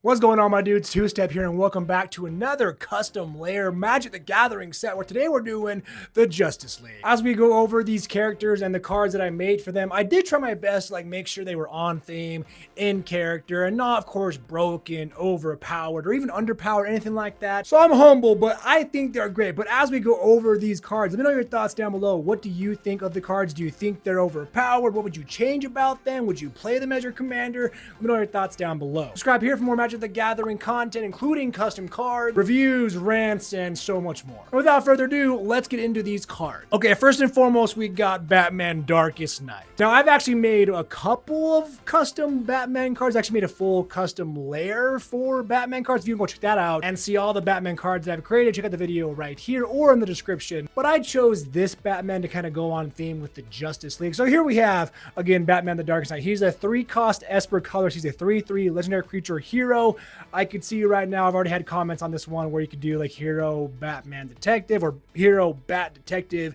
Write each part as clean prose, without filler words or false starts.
What's going on, my dudes? Two Step here, and welcome back to another custom layer Magic the Gathering set, where today we're doing the Justice League. As we go over these characters and the cards that I made for them, I did try my best to make sure they were on theme, in character, and not, of course, broken, overpowered, or even underpowered, anything like that. So I'm humble, but I think they're great. But as we go over these cards, let me know your thoughts down below. What do you think of the cards? Do you think they're overpowered? What would you change about them? Would you play them as your commander? Let me know your thoughts down below. Subscribe here for more Magic the Gathering content, including custom cards, reviews, rants, and so much more. And without further ado, let's get into these cards. Okay, first and foremost, we got Batman Darkest Night. Now, I've actually made a couple of custom Batman cards. I actually made a full custom layer for Batman cards. If you can go check that out and see all the Batman cards that I've created, check out the video right here or in the description. But I chose this Batman to kind of go on theme with the Justice League. So here we have, again, Batman the Darkest Night. He's a 3-cost Esper colors. He's a 3/3 legendary creature hero. I could see right now, I've already had comments on this one where you could do like hero Batman detective or hero bat detective.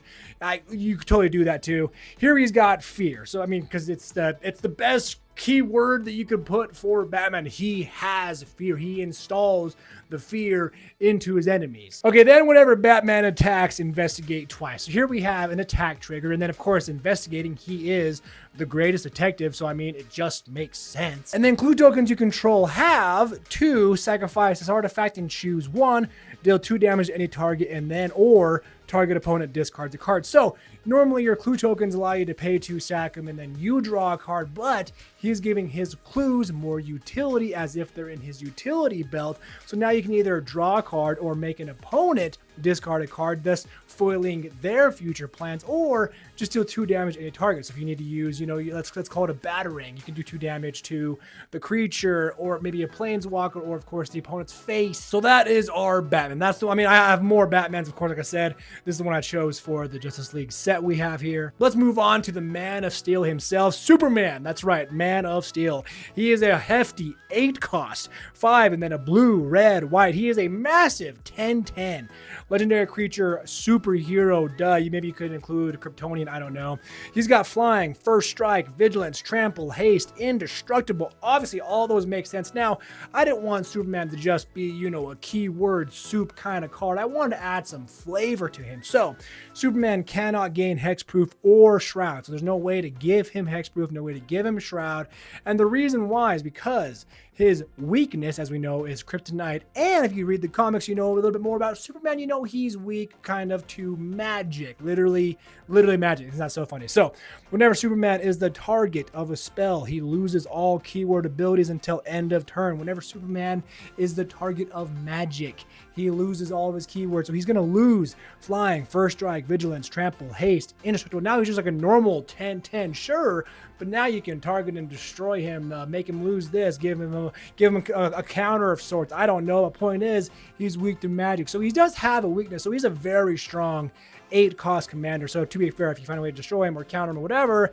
You could totally do that too. Here he's got fear. So I mean, because it's the best keyword that you could put for Batman. He has fear. He installs the fear into his enemies. Okay, then whenever Batman attacks, investigate twice. So here we have an attack trigger, and then of course investigating, he is the greatest detective, so I mean it just makes sense. And then clue tokens you control have 2, sacrifice this artifact and choose 1, deal 2 damage to any target, and then or target opponent discards a card. So normally your clue tokens allow you to pay 2, sack them, and then you draw a card, but he's giving his clues more utility as if they're in his utility belt. So now you can either draw a card or make an opponent discard a card, thus foiling their future plans, or just deal 2 damage to any target. So if you need to use, let's call it a battering, you can do 2 damage to the creature, or maybe a planeswalker, or of course the opponent's face. So that is our Batman. I have more Batmans, of course. Like I said, this is the one I chose for the Justice League set we have here. Let's move on to the Man of Steel himself, Superman. That's right, Man of Steel. He is a hefty 8-cost, 5, and then a blue, red, white. He is a massive 10/10. Legendary creature, superhero, maybe you could include Kryptonian, I don't know. He's got flying, first strike, vigilance, trample, haste, indestructible. Obviously, all those make sense. Now, I didn't want Superman to just be, a keyword soup kind of card. I wanted to add some flavor to him. So, Superman cannot gain hexproof or shroud. So there's no way to give him hexproof, no way to give him shroud. And the reason why is because his weakness, as we know, is kryptonite. And if you read the comics, you know a little bit more about Superman. You know he's weak kind of to magic. Literally magic. It's not so funny. So whenever Superman is the target of a spell, he loses all keyword abilities until end of turn. Whenever Superman is the target of magic, he loses all of his keywords. So he's going to lose flying, first strike, vigilance, trample, haste, indestructible. Now he's just like a normal 10/10, sure, but now you can target and destroy him, make him lose this, give him a counter of sorts. I don't know. The point is, he's weak to magic. So he does have a weakness. So he's a very strong 8-cost commander. So to be fair, if you find a way to destroy him or counter him or whatever,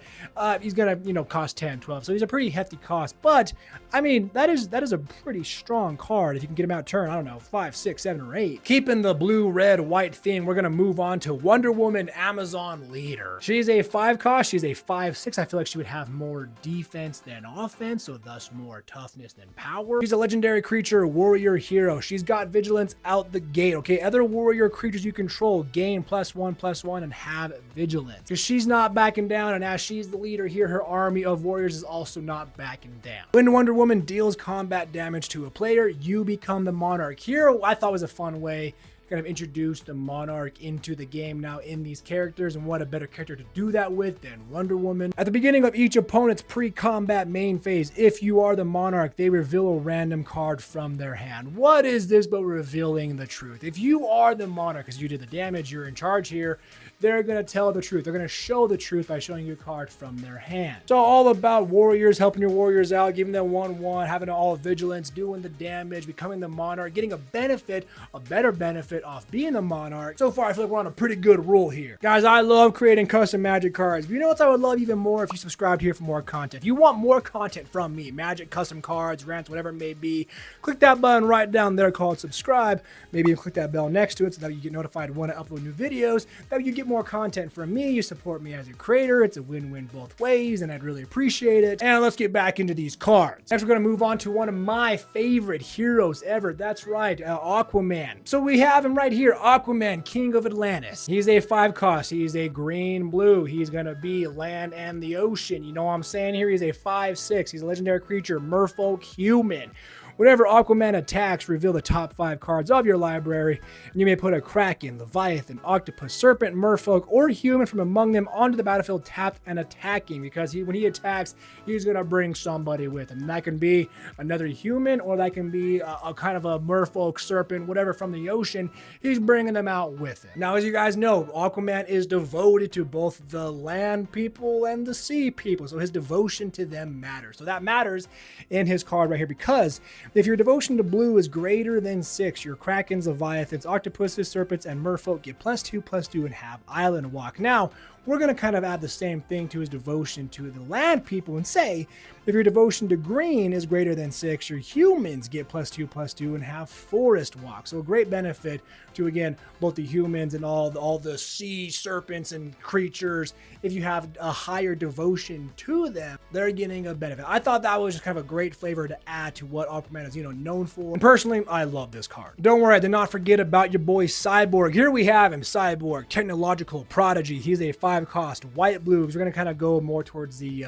he's gonna cost 10, 12. So he's a pretty hefty cost. But I mean, that is a pretty strong card if you can get him out turn, I don't know, 5, 6, 7, or 8. Keeping the blue, red, white theme, we're gonna move on to Wonder Woman, Amazon Leader. She's a 5-cost. She's a 5/6. I feel like she would have more defense than offense, so thus more toughness than power. She's a legendary creature, warrior hero. She's got vigilance out the gate. Okay, other warrior creatures you control gain +1/+1 and have vigilance, because she's not backing down, and as she's the leader here, her army of warriors is also not backing down. When Wonder Woman deals combat damage to a player, you become the monarch. Here I thought was a fun way kind of introduce the monarch into the game now in these characters, and what a better character to do that with than Wonder Woman. At the beginning of each opponent's pre-combat main phase, if you are the monarch, they reveal a random card from their hand. What is this but revealing the truth? If you are the monarch, because you did the damage, you're in charge here, they're going to tell the truth. They're going to show the truth by showing you a card from their hand. So all about warriors, helping your warriors out, giving them 1/1, having all vigilance, doing the damage, becoming the monarch, getting a better benefit off being the monarch. So far, I feel like we're on a pretty good roll here. Guys, I love creating custom Magic cards. You know what I would love even more? If you subscribed here for more content. If you want more content from me, Magic custom cards, rants, whatever it may be, click that button right down there called subscribe. Maybe you click that bell next to it so that you get notified when I upload new videos. That you get more more content from me, you support me as a creator. It's a win-win both ways, and I'd really appreciate it. And let's get back into these cards. Next, we're going to move on to one of my favorite heroes ever. That's right, Aquaman. So we have him right here, Aquaman, King of Atlantis. He's a 5 cost. He's a green-blue. He's going to be land and the ocean. You know what I'm saying here? He's a 5/6. He's a legendary creature, merfolk human. Whenever Aquaman attacks, reveal the top 5 cards of your library, and you may put a Kraken, Leviathan, Octopus, Serpent, Merfolk, or Human from among them onto the battlefield tapped and attacking, because when he attacks, he's going to bring somebody with him. And that can be another human, or that can be a kind of a Merfolk, Serpent, whatever from the ocean. He's bringing them out with him. Now, as you guys know, Aquaman is devoted to both the land people and the sea people, so his devotion to them matters. So that matters in his card right here, because if your devotion to blue is greater than 6, your Krakens, Leviathans, Octopuses, Serpents, and Merfolk get +2/+2 and have Island Walk. Now, we're going to kind of add the same thing to his devotion to the land people and say, if your devotion to green is greater than 6, your humans get +2/+2 and have Forest Walk. So a great benefit to, again, both the humans and all the sea serpents and creatures. If you have a higher devotion to them, they're getting a benefit. I thought that was just kind of a great flavor to add to what Aquaman is, known for. And personally, I love this card. Don't worry, I did not forget about your boy Cyborg. Here we have him, Cyborg, technological prodigy. He's a 5 cost, white-blue, because we're going to kind of go more towards the,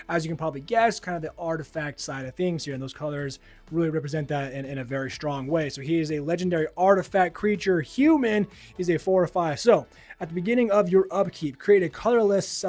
as you can probably guess, kind of the artifact side of things here, and those colors really represent that in a very strong way. So he is a legendary artifact creature, human. He's a 4/5. So at the beginning of your upkeep, create a colorless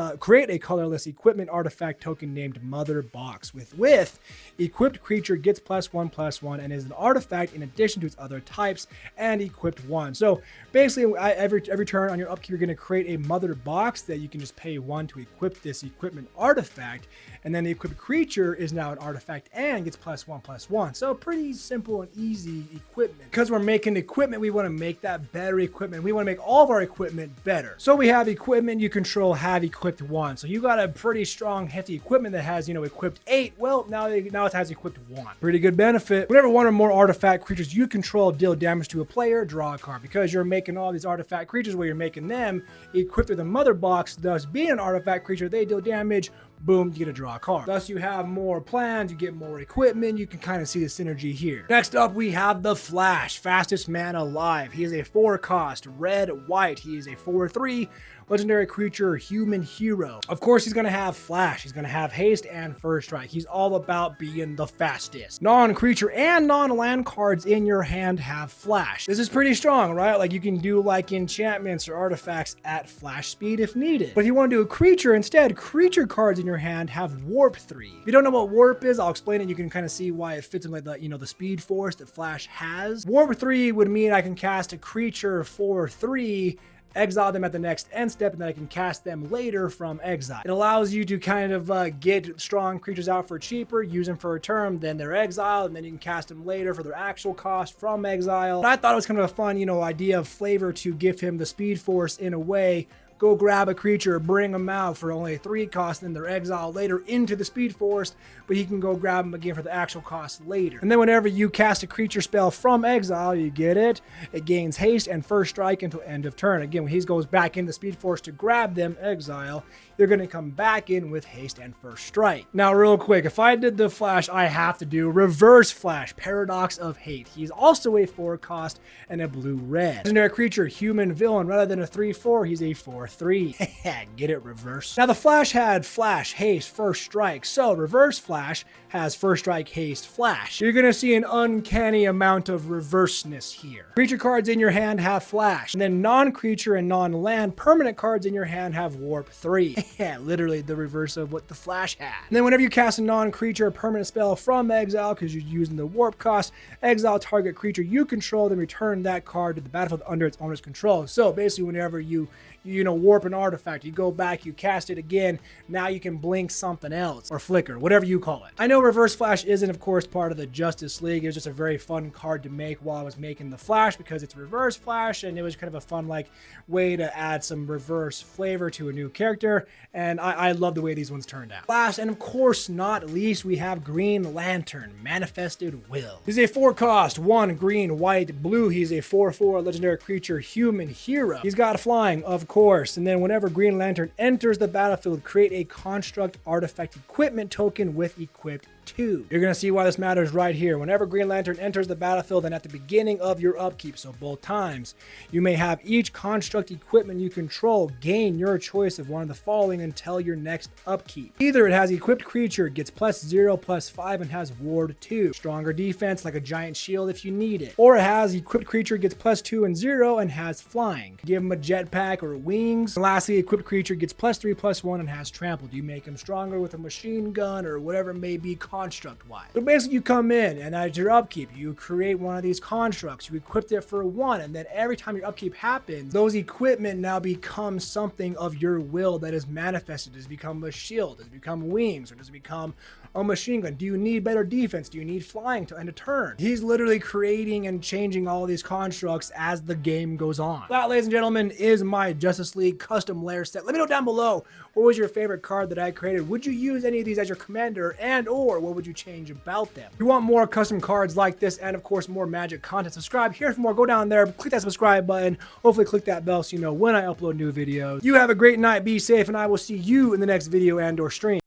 equipment artifact token named Mother Box. With equipped creature gets +1/+1 and is an artifact in addition to its other types and equipped 1. So basically, every turn on your upkeep, you're going to create a Mother Box that you can just pay 1 to equip this equipment artifact, and then the equipped creature is now an artifact and gets +1/+1. So pretty simple and easy equipment. Because we're making equipment, we want to make that better equipment. We want to make all of our equipment better. So we have equipment you control have equipped 1. So you got a pretty strong, hefty equipment that has, equipped 8. Well, now it has equipped 1. Pretty good benefit. Whenever one or more artifact creatures you control deal damage to a player, draw a card. Because you're making all these artifact creatures where you're making them equipped with a Mother Box, thus being an artifact creature, they deal damage. Boom, you get to draw a card. Thus, you have more plans, you get more equipment, you can kind of see the synergy here. Next up, we have the Flash, fastest man alive. He is a 4 cost, red, white. He is a 4/3. Legendary creature, human hero. Of course, he's going to have Flash. He's going to have haste and first strike. He's all about being the fastest. Non-creature and non-land cards in your hand have Flash. This is pretty strong, right? Like you can do like enchantments or artifacts at Flash speed if needed. But if you want to do a creature instead, creature cards in your hand have Warp 3. If you don't know what Warp is, I'll explain it. You can kind of see why it fits in like the, the Speed Force that Flash has. Warp 3 would mean I can cast a creature for 3, exile them at the next end step, and then I can cast them later from exile. It allows you to kind of get strong creatures out for cheaper, use them for a turn, then they're exiled, and then you can cast them later for their actual cost from exile. And I thought it was kind of a fun, idea of flavor to give him the Speed Force in a way. Go grab a creature, bring them out for only 3 cost, then they're exiled later into the Speed Force, but he can go grab them again for the actual cost later. And then whenever you cast a creature spell from exile, you get it. It gains haste and first strike until end of turn. Again, when he goes back in the Speed Force to grab them, exile, they're going to come back in with haste and first strike. Now, real quick, if I did the Flash, I have to do Reverse Flash, Paradox of Hate. He's also a 4 cost and a blue-red. Legendary creature, human villain. Rather than a 3/4, he's a 4/3. Get it, reverse. Now, the Flash had Flash, Haste, First Strike. So, Reverse Flash has First Strike, Haste, Flash. You're going to see an uncanny amount of reverseness here. Creature cards in your hand have Flash. And then non-creature and non-land permanent cards in your hand have Warp 3. Yeah, literally the reverse of what the Flash had. And then whenever you cast a non-creature permanent spell from exile, because you're using the warp cost, exile target creature you control, then return that card to the battlefield under its owner's control. So basically, whenever you warp an artifact, you go back, you cast it again, now you can blink something else, or flicker, whatever you call it. I know Reverse Flash isn't, of course, part of the Justice League. It was just a very fun card to make while I was making the Flash, because it's Reverse Flash, and it was kind of a fun, way to add some reverse flavor to a new character, and I love the way these ones turned out. Last, and of course not least, we have Green Lantern, Manifested Will. He's a 4 cost, 1 green, white, blue. He's a 4/4 legendary creature, human hero. He's got flying, of course. first, and then whenever Green Lantern enters the battlefield, create a construct artifact equipment token with equipped 2. You're going to see why this matters right here. Whenever Green Lantern enters the battlefield and at the beginning of your upkeep, so both times, you may have each construct equipment you control gain your choice of one of the following until your next upkeep. Either it has equipped creature, gets +0/+5 and has ward 2, stronger defense like a giant shield if you need it, or it has equipped creature, gets +2 and 0 and has flying. Give him a jetpack or wings. And lastly, equipped creature gets +3/+1 and has trample. Do you make him stronger with a machine gun or whatever it may be construct wise? So basically you come in and at your upkeep you create one of these constructs, you equip it for 1, and then every time your upkeep happens, those equipment now become something of your will that is manifested. Does it become a shield? Does it become wings? Or does it become a machine gun? Do you need better defense? Do you need flying to end a turn? He's literally creating and changing all these constructs as the game goes on. That, ladies and gentlemen, is my Justice League custom lair set. Let me know down below, what was your favorite card that I created? Would you use any of these as your commander, and or what would you change about them? If you want more custom cards like this and of course more Magic content, subscribe here for more. Go down there, click that subscribe button, hopefully click that bell so you know when I upload new videos. You have a great night, be safe, and I will see you in the next video and or stream.